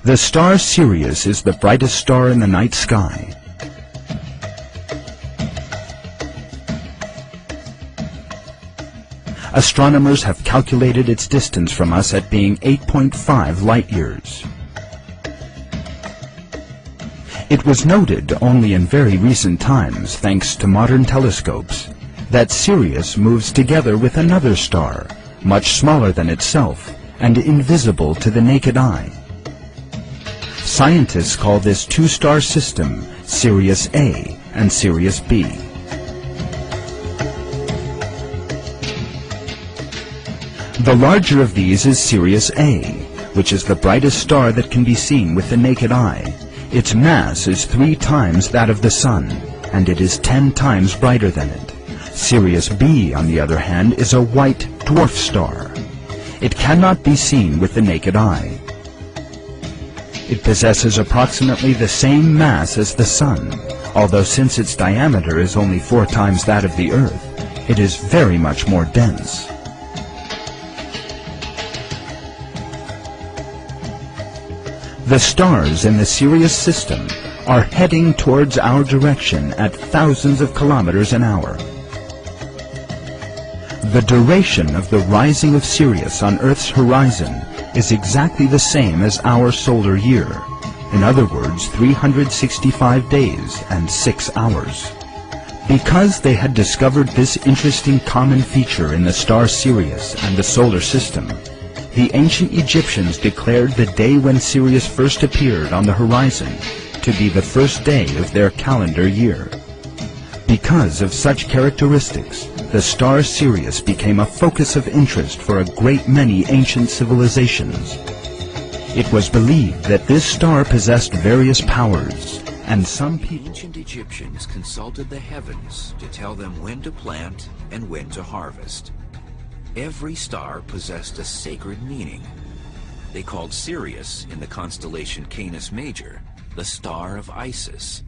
The star Sirius is the brightest star in the night sky. Astronomers have calculated its distance from us at being 8.5 light-years. It was noted only in very recent times, thanks to modern telescopes, that Sirius moves together with another star, much smaller than itself and invisible to the naked eye. Scientists call this two-star system Sirius A and Sirius B. The larger of these is Sirius A, which is the brightest star that can be seen with the naked eye. Its mass is 3 times that of the Sun, and it is 10 times brighter than it. Sirius B, on the other hand, is a white dwarf star. It cannot be seen with the naked eye. It possesses approximately the same mass as the Sun, although since its diameter is only 4 times that of the Earth, it is very much more dense. The stars in the Sirius system are heading towards our direction at thousands of kilometers an hour. The duration of the rising of Sirius on Earth's horizon is exactly the same as our solar year. In other words, 365 days and 6 hours. Because they had discovered this interesting common feature in the star Sirius and the solar system, the ancient Egyptians declared the day when Sirius first appeared on the horizon to be the first day of their calendar year. Because of such characteristics, the star Sirius became a focus of interest for a great many ancient civilizations. It was believed that this star possessed various powers, and some people... Ancient Egyptians consulted the heavens to tell them when to plant and when to harvest. Every star possessed a sacred meaning. They called Sirius, in the constellation Canis Major, the star of Isis.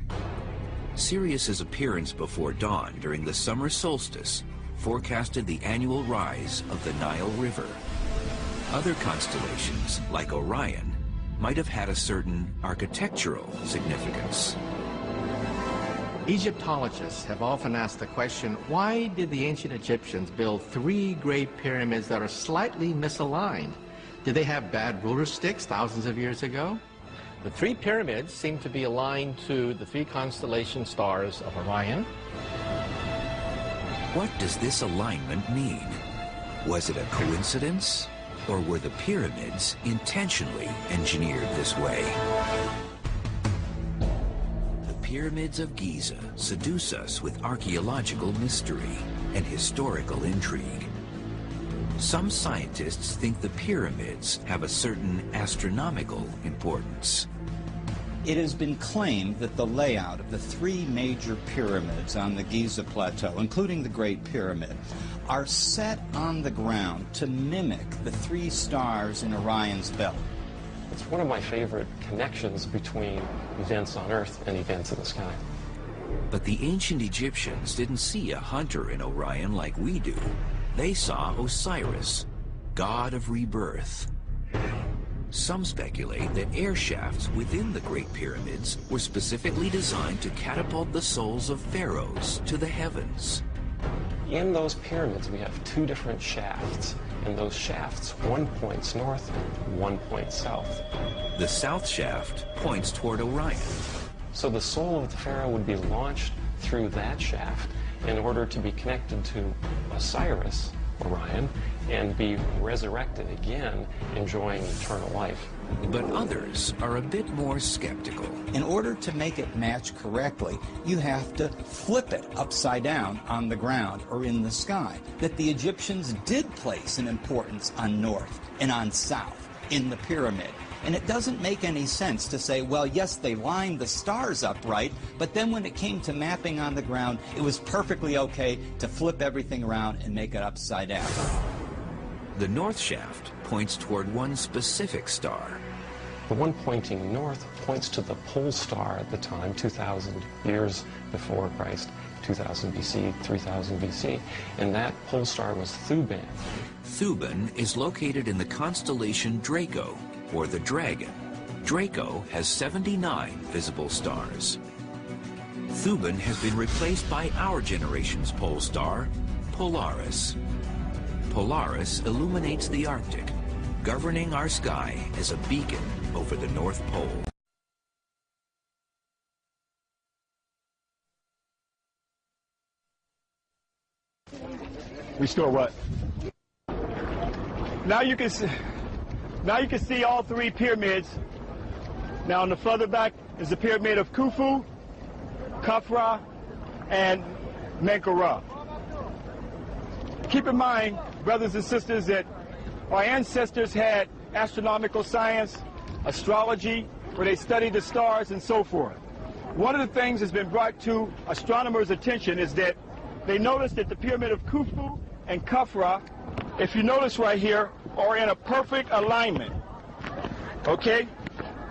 Sirius's appearance before dawn during the summer solstice forecasted the annual rise of the Nile River. Other constellations, like Orion, might have had a certain architectural significance. Egyptologists have often asked the question, why did the ancient Egyptians build 3 great pyramids that are slightly misaligned? Did they have bad ruler sticks thousands of years ago? The 3 pyramids seem to be aligned to the 3 constellation stars of Orion. What does this alignment mean? Was it a coincidence, or were the pyramids intentionally engineered this way? The pyramids of Giza seduce us with archaeological mystery and historical intrigue. Some scientists think the pyramids have a certain astronomical importance. It has been claimed that the layout of the 3 major pyramids on the Giza Plateau, including the Great Pyramid, are set on the ground to mimic the 3 stars in Orion's belt. It's one of my favorite connections between events on Earth and events in the sky. But the ancient Egyptians didn't see a hunter in Orion like we do. They saw Osiris, god of rebirth. Some speculate that air shafts within the Great Pyramids were specifically designed to catapult the souls of pharaohs to the heavens. In those pyramids, we have 2 different shafts. And those shafts, one points north, one points south. The south shaft points toward Orion. So the soul of the pharaoh would be launched through that shaft in order to be connected to Osiris, Orion, and be resurrected again, enjoying eternal life. But others are a bit more skeptical. In order to make it match correctly, you have to flip it upside down on the ground or in the sky. That the Egyptians did place an importance on north and on south in the pyramid. And it doesn't make any sense to say, well, yes, they lined the stars up right, but then when it came to mapping on the ground, it was perfectly okay to flip everything around and make it upside down. The north shaft points toward one specific star. The one pointing north points to the pole star at the time, 2,000 years before Christ, 2000 BC, 3000 BC, and that pole star was Thuban. Thuban is located in the constellation Draco, or the Dragon. Draco has 79 visible stars. Thuban has been replaced by our generation's pole star, Polaris. Polaris illuminates the Arctic, governing our sky as a beacon over the North Pole. Restore what? Now you can see all three pyramids. Now on the further back is the pyramid of Khufu, Khafra, and Menkaure. Keep in mind, brothers and sisters, that our ancestors had astronomical science, astrology, where they studied the stars and so forth. One of the things that's been brought to astronomers' attention is that they noticed that the pyramid of Khufu and Khafra, if you notice right here, are in a perfect alignment. Okay?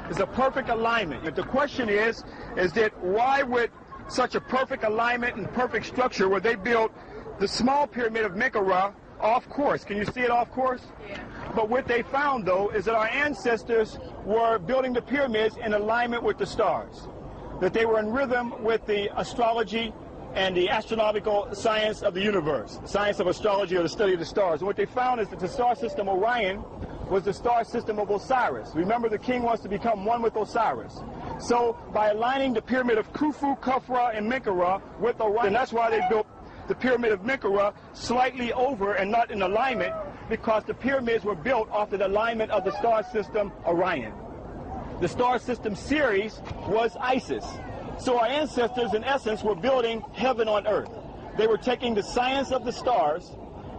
It's a perfect alignment. But the question is that why would such a perfect alignment and perfect structure where they built the small pyramid of Menkaure off course? Can you see it off course? Yeah. But what they found, though, is that our ancestors were building the pyramids in alignment with the stars, that they were in rhythm with the astrology and the astronomical science of the universe, science of astrology or the study of the stars. And what they found is that the star system Orion was the star system of Osiris. Remember, the king wants to become one with Osiris. So by aligning the pyramid of Khufu, Khafra, and Menkaure with Orion, and that's why they built the pyramid of Menkaure slightly over and not in alignment, because the pyramids were built off the alignment of the star system Orion. The star system Sirius was Isis. So our ancestors, in essence, were building heaven on earth. They were taking the science of the stars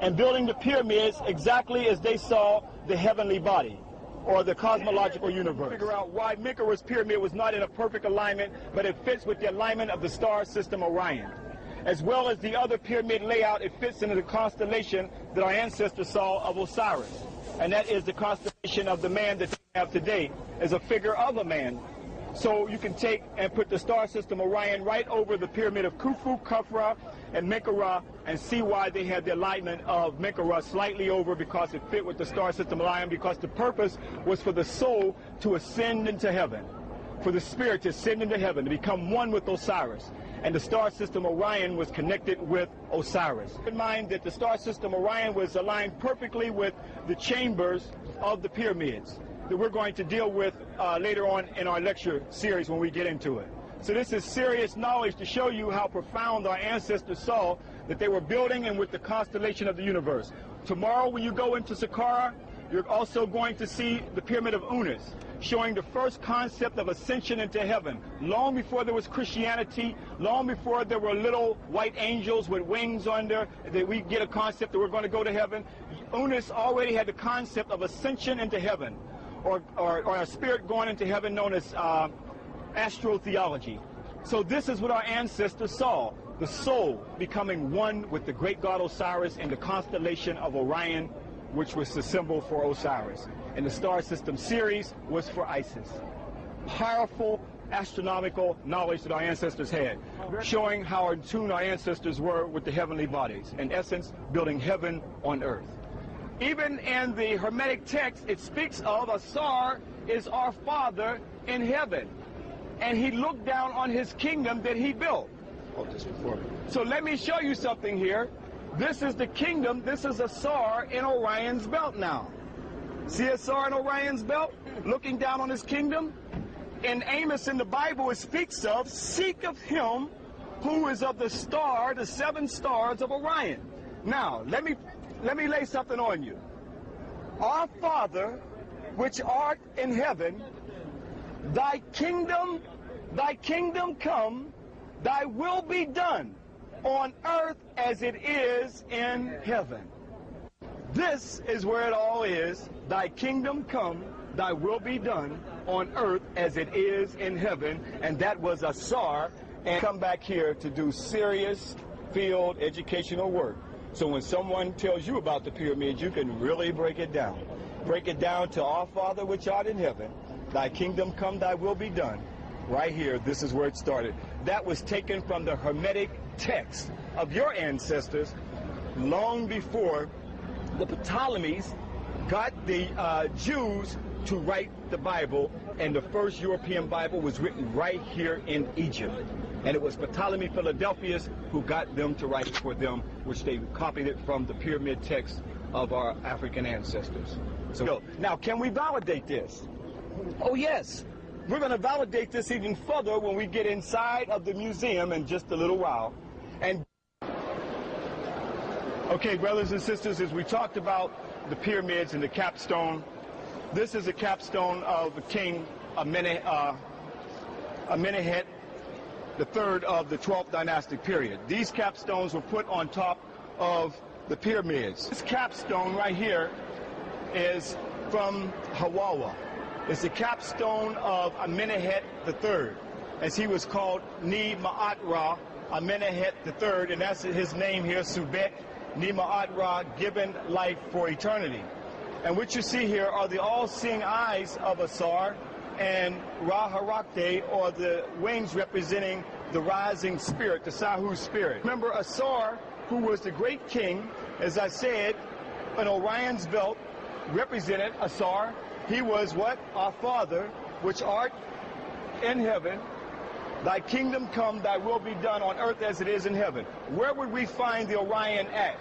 and building the pyramids exactly as they saw the heavenly body, or the cosmological universe. Figure out why Menkaure's pyramid was not in a perfect alignment, but it fits with the alignment of the star system Orion. As well as the other pyramid layout, it fits into the constellation that our ancestors saw of Osiris. And that is the constellation of the man that we have today, as a figure of a man. So you can take and put the star system Orion right over the pyramid of Khufu, Khafra, and Menkaure and see why they had the alignment of Menkaure slightly over, because it fit with the star system Orion, because the purpose was for the soul to ascend into heaven, for the spirit to ascend into heaven, to become one with Osiris. And the star system Orion was connected with Osiris. Keep in mind that the star system Orion was aligned perfectly with the chambers of the pyramids that we're going to deal with later on in our lecture series when we get into it. So this is serious knowledge to show you how profound our ancestors saw that they were building and with the constellation of the universe. Tomorrow when you go into Saqqara, you're also going to see the pyramid of Unas, showing the first concept of ascension into heaven. Long before there was Christianity, long before there were little white angels with wings under, that we get a concept that we're going to go to heaven, Unas already had the concept of ascension into heaven, or a spirit going into heaven, known as astrotheology. So this is what our ancestors saw, the soul becoming one with the great god Osiris in the constellation of Orion, which was the symbol for Osiris. And the star system Sirius was for Isis. Powerful astronomical knowledge that our ancestors had, showing how in tune our ancestors were with the heavenly bodies. In essence, building heaven on earth. Even in the Hermetic text, it speaks of Asar is our Father in heaven, and he looked down on his kingdom that he built. Oh, just before me. So let me show you something here. This is the kingdom. This is Asar in Orion's belt now. See Asar in Orion's belt, looking down on his kingdom? In Amos in the Bible, it speaks of, seek of him who is of the star, the 7 stars of Orion. Now, let me lay something on you. Our Father, which art in heaven, thy kingdom come, thy will be done on earth as it is in heaven. This is where it all is. Thy kingdom come, thy will be done on earth as it is in heaven. And that was Asar. And come back here to do serious field educational work. So when someone tells you about the pyramids, you can really break it down. Break it down to our Father which art in heaven. Thy kingdom come, thy will be done. Right here, this is where it started. That was taken from the Hermetic text of your ancestors long before the Ptolemies got the Jews to write the Bible, and the first European Bible was written right here in Egypt. And it was Ptolemy Philadelphus who got them to write it for them, which they copied it from the pyramid text of our African ancestors. So now, can we validate this? Oh yes. We're going to validate this even further when we get inside of the museum in just a little while. And okay, brothers and sisters, as we talked about the pyramids and the capstone, this is a capstone of the king Amenemhet III of the 12th dynastic period. These capstones were put on top of the pyramids. This capstone right here is from Hawawa. It's the capstone of Amenemhet III, as he was called Ni-Ma'at-Ra Amenemhet III, and that's his name here, Subek Ni-Ma'at-Ra, given life for eternity. And what you see here are the all-seeing eyes of Asar and Ra-Harakte, or the wings representing the rising spirit, the Sahu spirit. Remember, Asar, who was the great king, as I said, an Orion's belt represented Asar. He was what? Our Father, which art in heaven. Thy kingdom come, thy will be done on earth as it is in heaven. Where would we find the Orion at?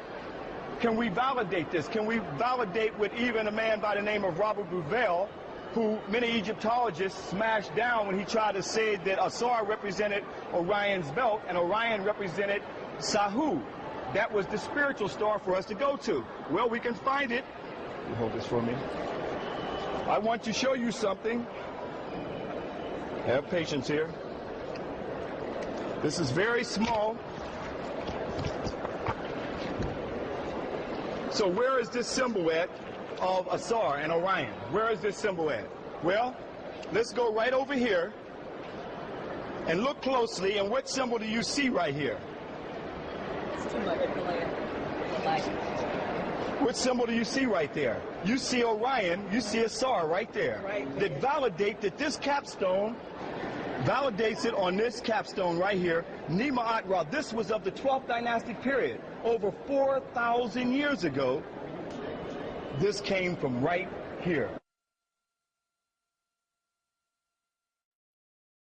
Can we validate this? Can we validate with even a man by the name of Robert Bouvel, who many Egyptologists smashed down when he tried to say that Asar represented Orion's belt and Orion represented Sahu. That was the spiritual star for us to go to. Well, we can find it. You hold this for me. I want to show you something. Have patience here. This is very small. So where is this symbol at of Asar and Orion? Where is this symbol at? Well, let's go right over here and look closely, and what symbol do you see right here? What symbol do you see right there? You see Orion, you see Asar right there. Right. That validate that this capstone validates it on this capstone right here, Ni-Ma'at-Ra. This was of the 12th dynastic period. Over 4,000 years ago, this came from right here.